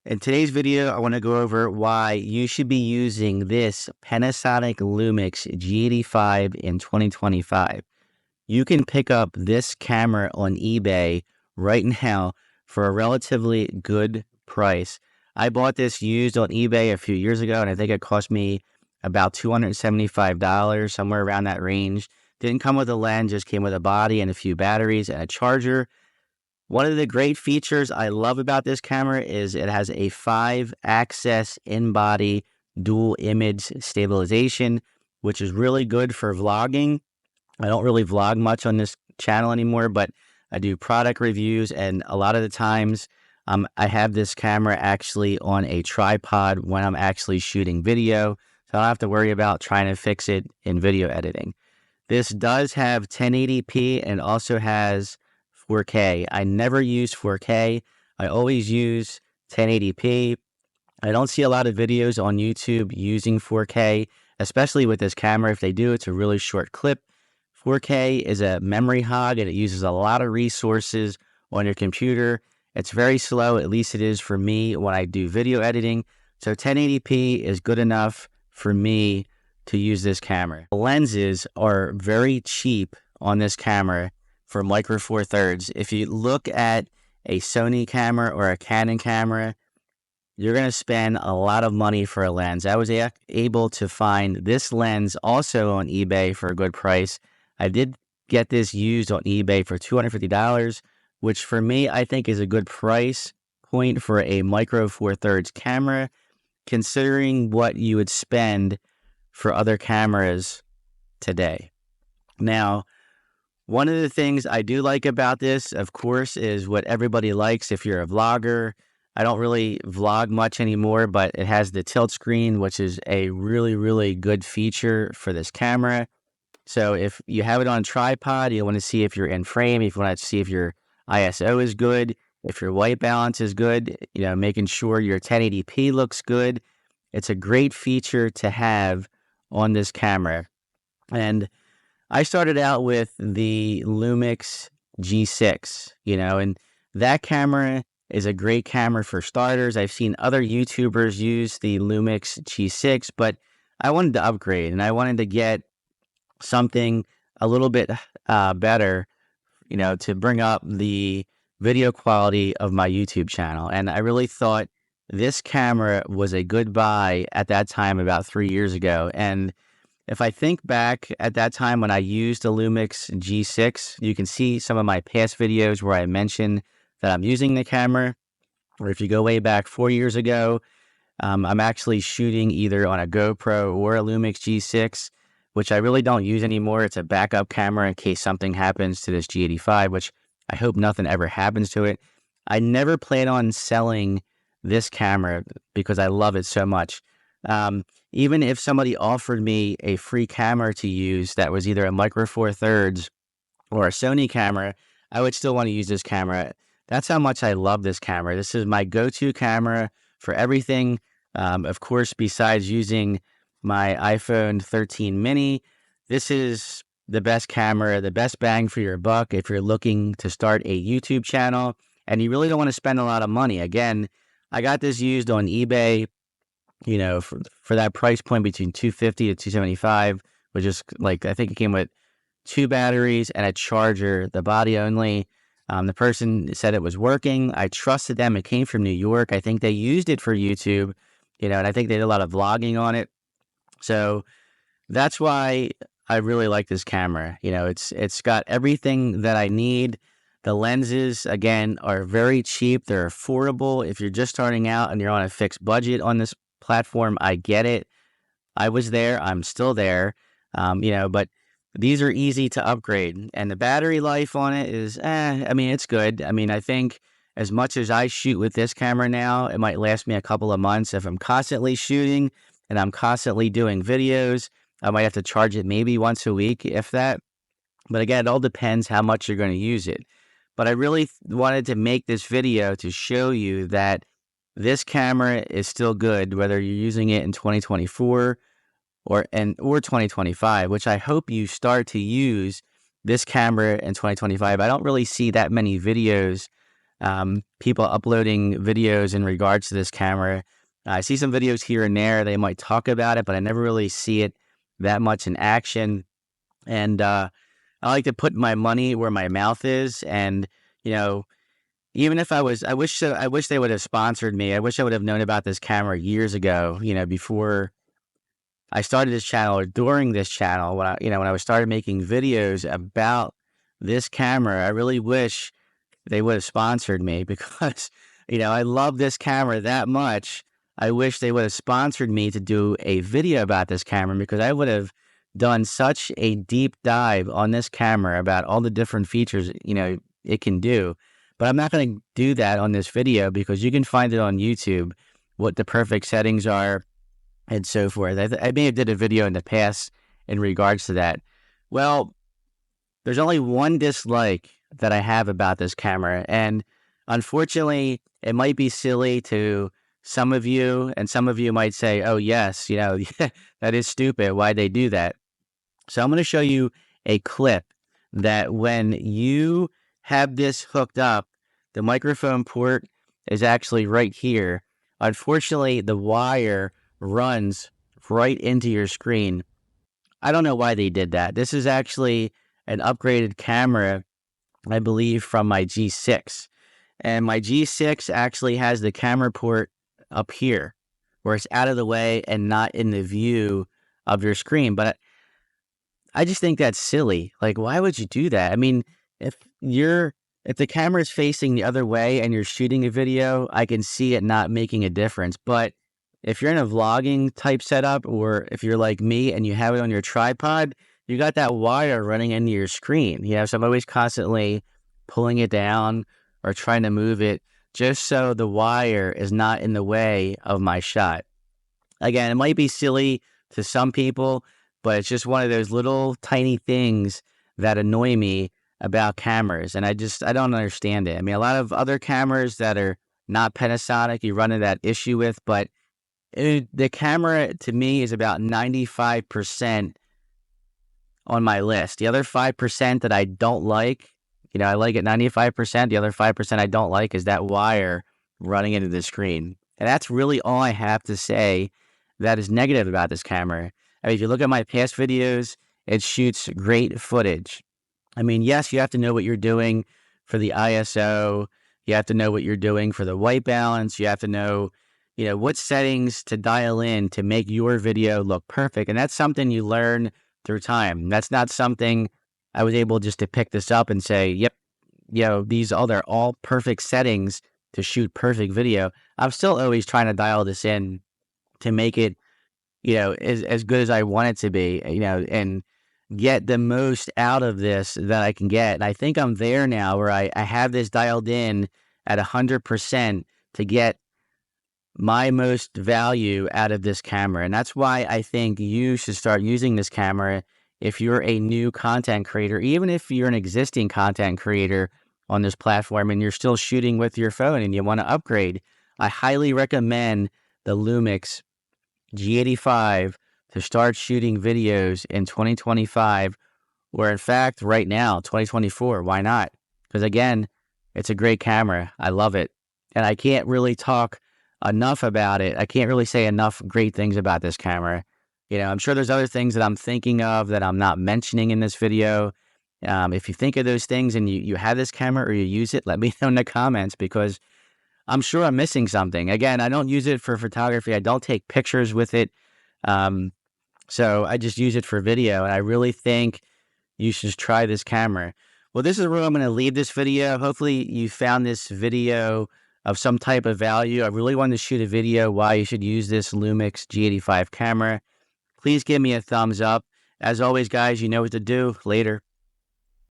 In today's video, I want to go over why you should be using this Panasonic Lumix G85 in 2025. You can pick up this camera on eBay right now for a relatively good price. I bought this used on eBay a few years ago, and I think it cost me about $275, somewhere around that range. Didn't come with a lens, just came with a body and a few batteries and a charger. One of the great features I love about this camera is it has a 5-axis in-body dual image stabilization, which is really good for vlogging. I don't really vlog much on this channel anymore, but I do product reviews, and a lot of the times I have this camera actually on a tripod when I'm actually shooting video, so I don't have to worry about trying to fix it in video editing. This does have 1080p and also has 4K. I never use 4K. I always use 1080p. I don't see a lot of videos on YouTube using 4K, especially with this camera. If they do, it's a really short clip. 4K is a memory hog, and it uses a lot of resources on your computer. It's very slow, at least it is for me when I do video editing. So 1080p is good enough for me to use this camera. The lenses are very cheap on this camera for micro four thirds. If you look at a Sony camera or a Canon camera, you're going to spend a lot of money for a lens. I was able to find this lens also on eBay for a good price. I did get this used on eBay for $250, which for me, I think is a good price point for a micro four thirds camera, considering what you would spend for other cameras today. Now, one of the things I do like about this, of course, is what everybody likes if you're a vlogger. I don't really vlog much anymore, but it has the tilt screen, which is a really, really good feature for this camera. So if you have it on a tripod, you want to see if you're in frame, if you want to see if your ISO is good, if your white balance is good, making sure your 1080p looks good. It's a great feature to have on this camera. And I started out with the Lumix G6, and that camera is a great camera for starters. I've seen other YouTubers use the Lumix G6, but I wanted to upgrade, and I wanted to get something a little bit better, to bring up the video quality of my YouTube channel. And I really thought this camera was a good buy at that time, about 3 years ago. And if I think back at that time when I used the Lumix G6, you can see some of my past videos where I mentioned that I'm using the camera. Or if you go way back 4 years ago, I'm actually shooting either on a GoPro or a Lumix G6, which I really don't use anymore. It's a backup camera in case something happens to this G85, which I hope nothing ever happens to it. I never plan on selling this camera because I love it so much. Even if somebody offered me a free camera to use that was either a micro four thirds or a Sony camera, I would still want to use this camera. That's how much I love this camera. This is my go-to camera for everything. Of course, besides using my iPhone 13 mini, this is the best camera, the best bang for your buck if you're looking to start a YouTube channel and you really don't want to spend a lot of money. Again, I got this used on eBay, for that price point between $250 to $275, which is like, I think it came with 2 batteries and a charger, the body only. The person said it was working. I trusted them. It came from New York. I think they used it for YouTube, and I think they did a lot of vlogging on it. So that's why I really like this camera. It's got everything that I need. The lenses, again, are very cheap. They're affordable. If you're just starting out and you're on a fixed budget on this platform, I get it. I was there. I'm still there. But these are easy to upgrade. And the battery life on it is, it's good. I think as much as I shoot with this camera now, it might last me a couple of months. If I'm constantly shooting and I'm constantly doing videos, I might have to charge it maybe once a week, if that. But again, it all depends how much you're going to use it. But I really wanted to make this video to show you that this camera is still good, whether you're using it in 2024 or 2025, which I hope you start to use this camera in 2025. I don't really see that many videos people uploading videos in regards to this camera. I see some videos here and there. They might talk about it, but I never really see it that much in action. And I like to put my money where my mouth is. And, you know, even if I wish they would have sponsored me. I wish I would have known about this camera years ago, before I started this channel or during this channel, when I started making videos about this camera. I really wish they would have sponsored me because, I love this camera that much. I wish they would have sponsored me to do a video about this camera because I would have done such a deep dive on this camera about all the different features, it can do. But I'm not going to do that on this video because you can find it on YouTube, what the perfect settings are and so forth. I may have did a video in the past in regards to that. Well, there's only one dislike that I have about this camera, and unfortunately, it might be silly to some of you, and some of you might say, oh, yes, that is stupid. Why'd they do that? So I'm going to show you a clip that when you have this hooked up, the microphone port is actually right here. Unfortunately, the wire runs right into your screen. I don't know why they did that. This is actually an upgraded camera, I believe, from my G6. And my G6 actually has the camera port up here, where it's out of the way and not in the view of your screen. But I just think that's silly. Like, why would you do that? I mean, if the camera is facing the other way and you're shooting a video, I can see it not making a difference. But if you're in a vlogging type setup, or if you're like me and you have it on your tripod, you got that wire running into your screen. So I'm always constantly pulling it down or trying to move it just so the wire is not in the way of my shot. Again, it might be silly to some people, but it's just one of those little tiny things that annoy me about cameras. And I don't understand it. I mean, a lot of other cameras that are not Panasonic, you run into that issue with, but the camera to me is about 95% on my list. The other 5% that I don't like, I like it 95%. The other 5% I don't like is that wire running into the screen. And that's really all I have to say that is negative about this camera. I mean, if you look at my past videos, it shoots great footage. I mean, yes, you have to know what you're doing for the ISO. You have to know what you're doing for the white balance. You have to know, what settings to dial in to make your video look perfect. And that's something you learn through time. That's not something I was able just to pick this up and say, yep, they're all perfect settings to shoot perfect video. I'm still always trying to dial this in to make it, as good as I want it to be, and get the most out of this that I can get. And I think I'm there now where I have this dialed in at 100% to get my most value out of this camera. And that's why I think you should start using this camera if you're a new content creator, even if you're an existing content creator on this platform and you're still shooting with your phone and you want to upgrade. I highly recommend the Lumix G85 to start shooting videos in 2025, or in fact, right now, 2024. Why not? Because again, it's a great camera. I love it. And I can't really talk enough about it. I can't really say enough great things about this camera. I'm sure there's other things that I'm thinking of that I'm not mentioning in this video. If you think of those things and you have this camera or you use it, let me know in the comments because I'm sure I'm missing something. Again, I don't use it for photography. I don't take pictures with it. So I just use it for video. And I really think you should try this camera. Well, this is where I'm going to leave this video. Hopefully you found this video of some type of value. I really wanted to shoot a video why you should use this Lumix G85 camera. Please give me a thumbs up. As always, guys, you know what to do. Later.